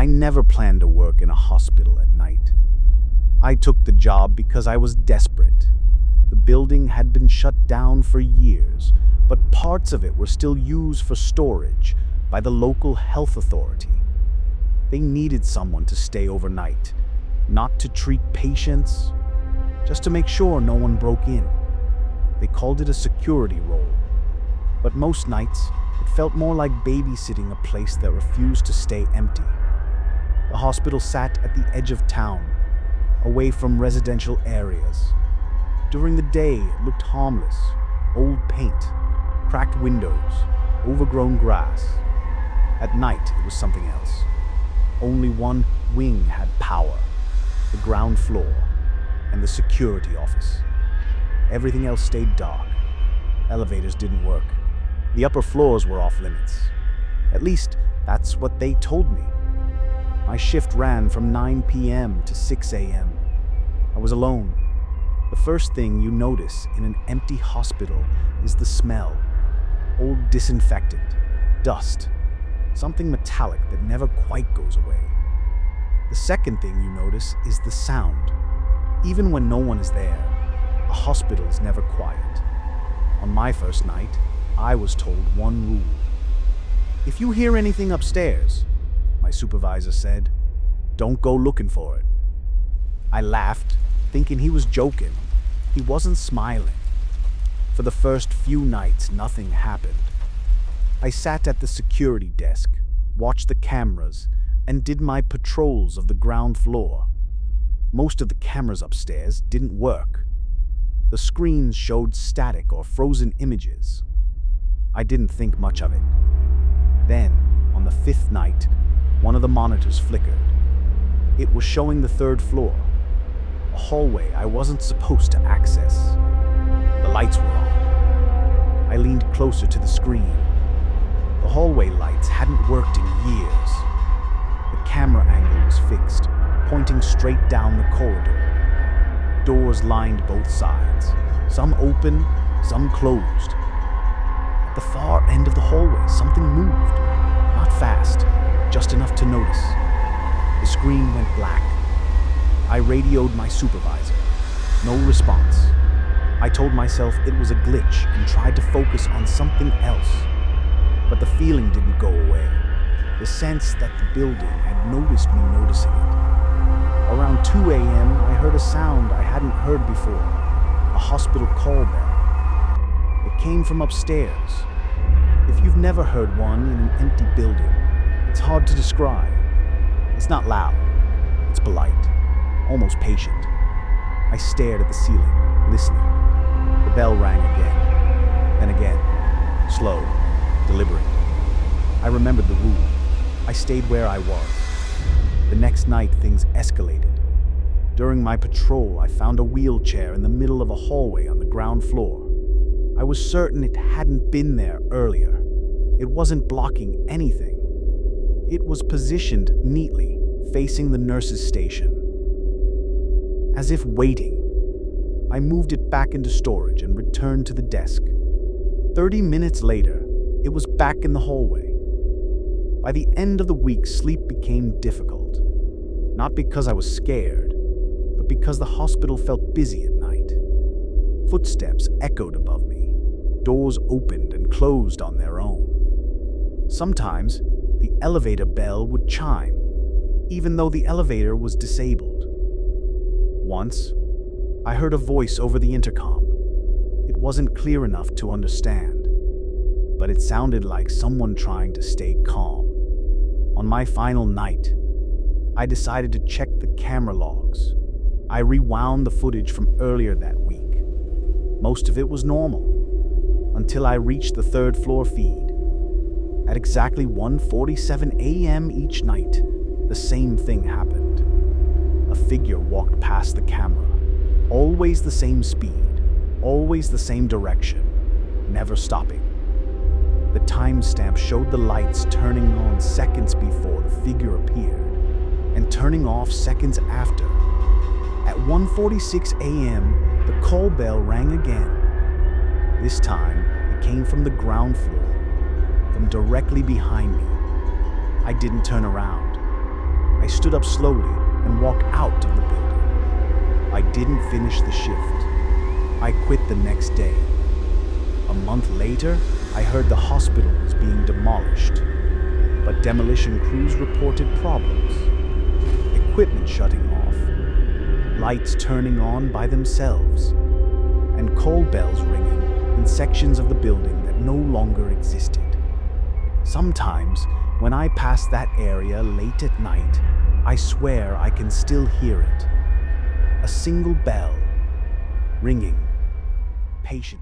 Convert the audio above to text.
I never planned to work in a hospital at night. I took the job because I was desperate. The building had been shut down for years, but parts of it were still used for storage by the local health authority. They needed someone to stay overnight, not to treat patients, just to make sure no one broke in. They called it a security role. But most nights, it felt more like babysitting a place that refused to stay empty. The hospital sat at the edge of town, away from residential areas. During the day, it looked harmless. Old paint, cracked windows, overgrown grass. At night, it was something else. Only one wing had power, the ground floor and the security office. Everything else stayed dark. Elevators didn't work. The upper floors were off limits. At least, that's what they told me. My shift ran from 9 p.m. to 6 a.m. I was alone. The first thing you notice in an empty hospital is the smell. Old disinfectant, dust, something metallic that never quite goes away. The second thing you notice is the sound. Even when no one is there, a hospital is never quiet. On my first night, I was told one rule. If you hear anything upstairs, my supervisor said, don't go looking for it. I laughed, thinking he was joking. He wasn't smiling. For the first few nights, nothing happened. I sat at the security desk, watched the cameras, and did my patrols of the ground floor. Most of the cameras upstairs didn't work. The screens showed static or frozen images. I didn't think much of it. Then, on the fifth night, one of the monitors flickered. It was showing the third floor, a hallway I wasn't supposed to access. The lights were on. I leaned closer to the screen. The hallway lights hadn't worked in years. The camera angle was fixed, pointing straight down the corridor. Doors lined both sides, some open, some closed. At the far end of the hallway, something moved. Not fast, just enough to notice. The screen went black. I radioed my supervisor. No response. I told myself it was a glitch and tried to focus on something else. But the feeling didn't go away. The sense that the building had noticed me noticing it. Around 2 a.m., I heard a sound I hadn't heard before. A hospital call bell. It came from upstairs. If you've never heard one in an empty building, it's hard to describe. It's not loud. It's polite, almost patient. I stared at the ceiling, listening. The bell rang again, then again, slow, deliberate. I remembered the rule. I stayed where I was. The next night, things escalated. During my patrol, I found a wheelchair in the middle of a hallway on the ground floor. I was certain it hadn't been there earlier. It wasn't blocking anything. It was positioned neatly, facing the nurse's station. As if waiting, I moved it back into storage and returned to the desk. 30 minutes later, it was back in the hallway. By the end of the week, sleep became difficult. Not because I was scared, but because the hospital felt busy at night. Footsteps echoed above me. Doors opened and closed on their own. Sometimes, the elevator bell would chime, even though the elevator was disabled. Once, I heard a voice over the intercom. It wasn't clear enough to understand, but it sounded like someone trying to stay calm. On my final night, I decided to check the camera logs. I rewound the footage from earlier that week. Most of it was normal, until I reached the third floor feed. At exactly 1:47 a.m. each night, the same thing happened. A figure walked past the camera, always the same speed, always the same direction, never stopping. The timestamp showed the lights turning on seconds before the figure appeared, and turning off seconds after. At 1:46 a.m., the call bell rang again. This time, it came from the ground floor, from directly behind me. I didn't turn around. stood up slowly and walked out of the building. I didn't finish the shift. I quit the next day. A month later, I heard the hospital was being demolished, but demolition crews reported problems. Equipment shutting off, lights turning on by themselves, and call bells ringing in sections of the building that no longer existed. Sometimes, when I pass that area late at night, I swear I can still hear it. A single bell, ringing patiently.